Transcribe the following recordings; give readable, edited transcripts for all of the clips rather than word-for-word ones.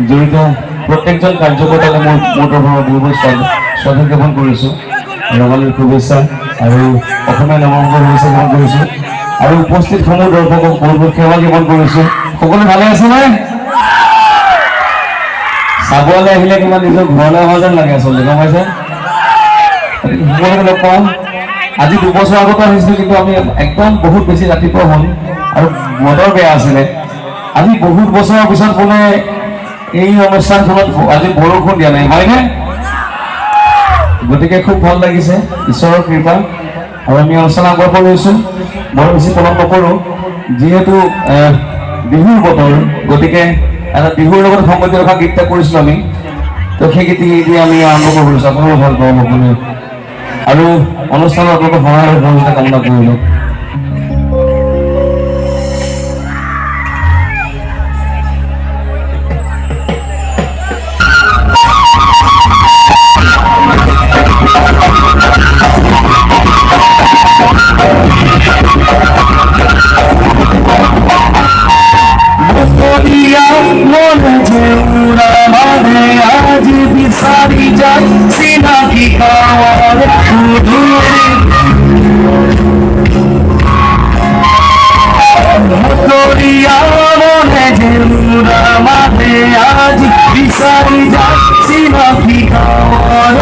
জড়িত প্ৰত্যেকজন কাৰ্যকৰ্তালৈ মোৰ তৰফৰ বহুত শ্ৰদ্ধা জ্ঞাপন কৰিছোঁ। ৰঙালীৰ শুভেচ্ছা আৰু অসমীয়া নৱবৰ্ষৰ শুভেচ্ছা জ্ঞাপন কৰিছোঁ আৰু উপস্থিত সমূহ দৰ্শকক বহুত সেৱা জ্ঞাপন কৰিছোঁ। সকলো ভালে আছেনে? চাবলৈ আহিলে কিমান নিজৰ ঘৰলৈ অহা যেন লাগে আচলতে, গম পাইছে? সকলোকে লগ পাওঁ। আজি 2 বছৰ আগতো আহিছিলোঁ, কিন্তু আমি একদম বহুত বেছি ৰাতিপুৱা হ'ল আৰু বতৰ বেয়া আছিলে। আজি বহুত বছৰৰ পিছত বোলে এই অনুষ্ঠানখনত আজি বৰষুণ দিয়া নাই, হয়নে? গতিকে খুব ভাল লাগিছে, ঈশ্বৰৰ কৃপা। আৰু আমি অনুষ্ঠান আগবঢ়াই লৈছোঁ, বৰ বেছি পলম নকৰোঁ, যিহেতু বিহুৰ বতৰ, গতিকে এটা বিহুৰ লগত সংগতি ৰখা গীত এটা কৰিছিলোঁ আমি, তো সেই গীত দি আমি আৰম্ভ কৰিছোঁ। আপোনালোকে ভাল পাব সকলোৱে আৰু অনুষ্ঠানত আপোনালোকৰ সহায় আৰু সহযোগিতা কামনা কৰিলোঁ। आज भी सारी जान सीना की कावर आज भी सारी जान सीना की कावर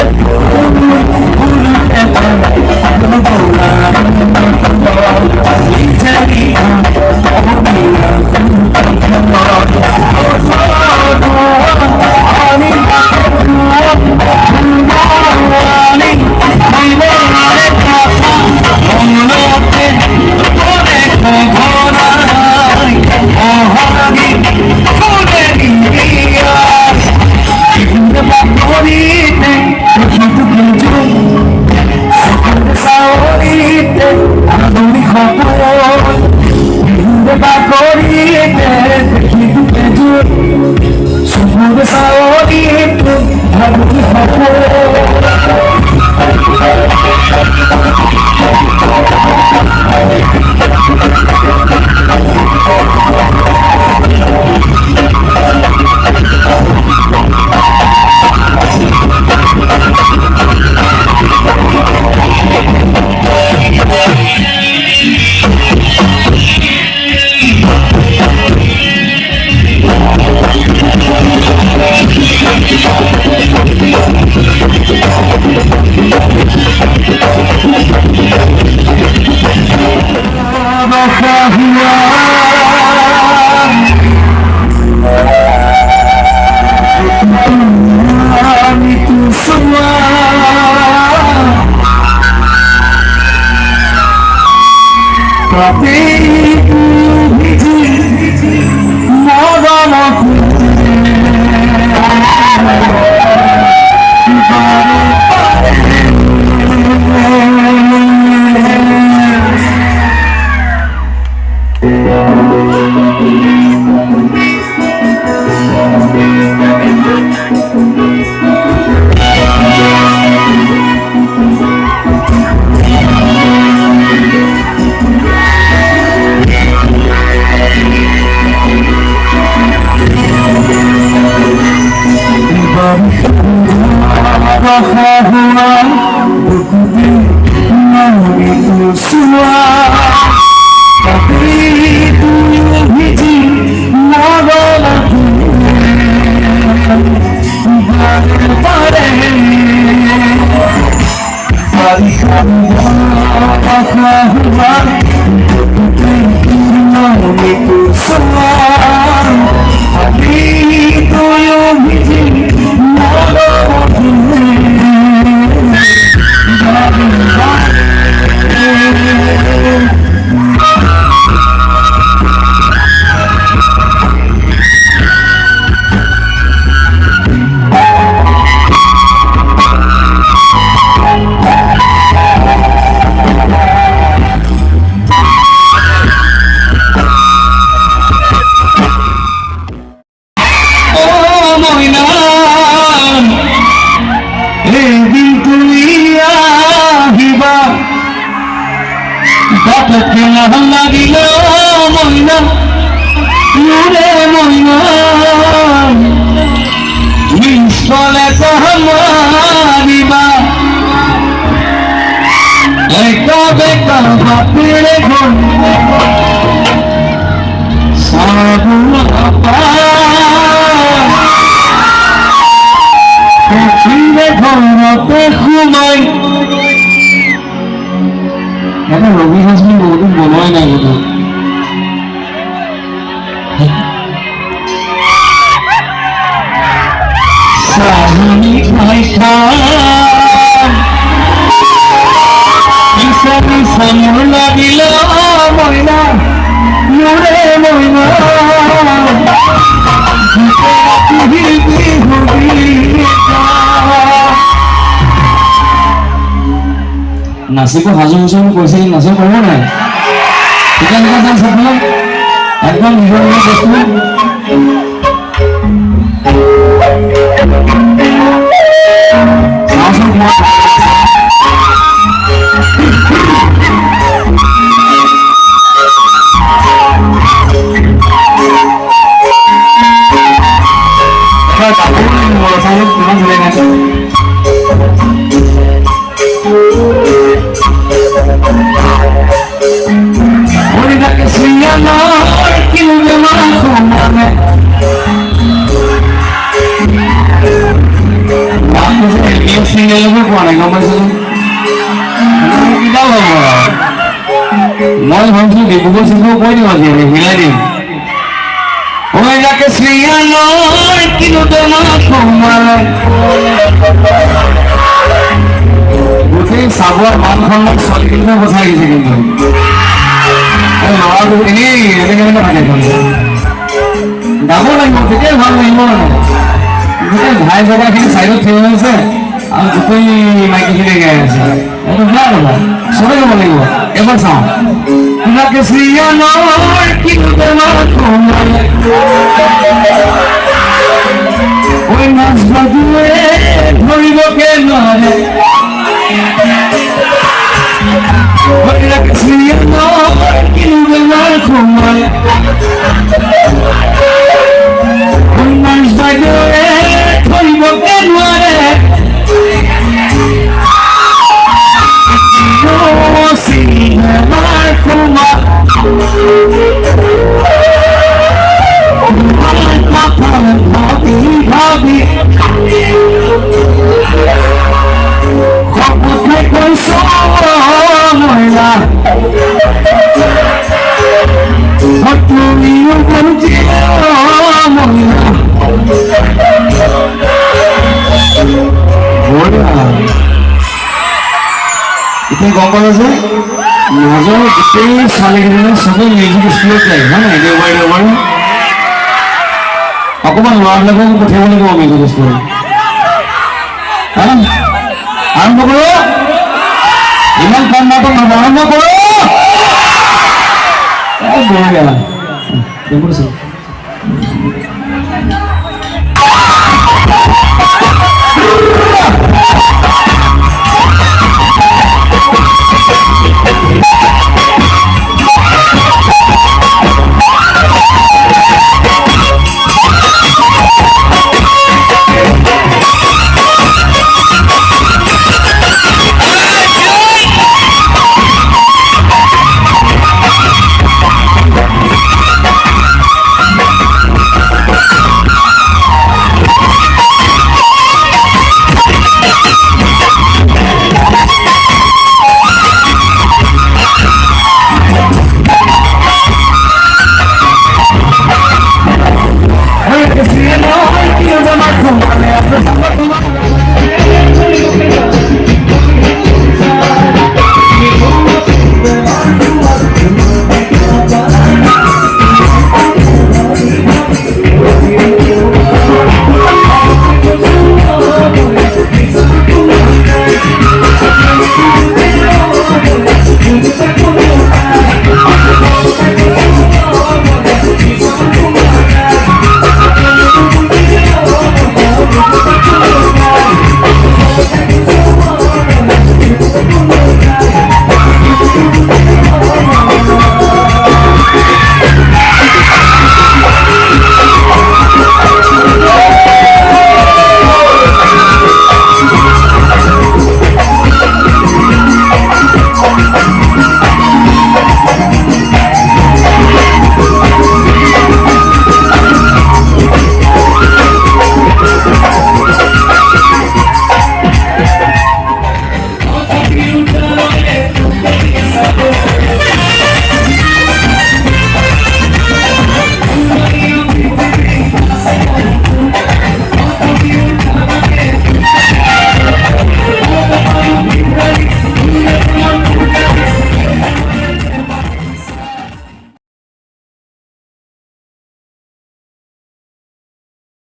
বাপেৰে ঘৰ ঘৰতে সোমাই এটা ৰবি হাজমি বহুদিন বনোৱাই নাই বোধ চাহনি খাই খাই চামুৰ লাগিল মইনা মোৰে মইনা নাচিব সাজু হৈছো বুলি কৈছে নাচিব পাৰিব নাই তেতিয়া এনেকুৱা ডান্স আপোনাৰ একদম নিজৰ নিজৰ বস্তু চাওঁচোন মই ভাবিছো ডিব্ৰুগড় চিব্ৰুগড় কৈ দিম আজি হিলাই দিম যাকে শ্ৰীয়ানৰ কিন্তু তোমাক সোমালে গোটেই চাবৰ মানখণ্ডক ছোৱালীখিনিকে বচাই দিছে কিন্তু ল'ৰাটো এনেই এনেকে থাকে গাব লাগিব তেতিয়াই ভাল লাগিব মানে গোটেই ঘাই জেগাখিনি চাইডত থিয় হৈ আছে আৰু গোটেই মাইকীখিনি গাই আছে এইটো বেয়া কথা চবে গাব লাগিব এবাৰ চাওঁ যাকে শ্ৰীয়ানৰ কিন্তু তোমাক সোমালে ঐ নাচ বাজুৱে ধৰিবকে নোৱাৰে যাকে শ্ৰীয়ানৰ কিন্তু তোমাক সোমালে ঐ নাচ বাজুৱে ধৰিবকে নোৱাৰে চিনেমাৰ কুমাৰ ভাবি ভাবি সপোনে কৈছো মহিলা তুমিও বুজি মহিলা এতিয়া গম পালো যে মাজৰ গোটেই ছোৱালীকেইজনী চবেই মিউজিক স্কুলত যায় হয় নাই দেওবাৰে দেওবাৰে অকণমান ল'ৰাবিলাকক পঠিয়াব লাগিব মিউজিক স্কুলত আৰম্ভ কৰো ইমান কম নাটক নহয় আৰম্ভ কৰো বঢ়িয়া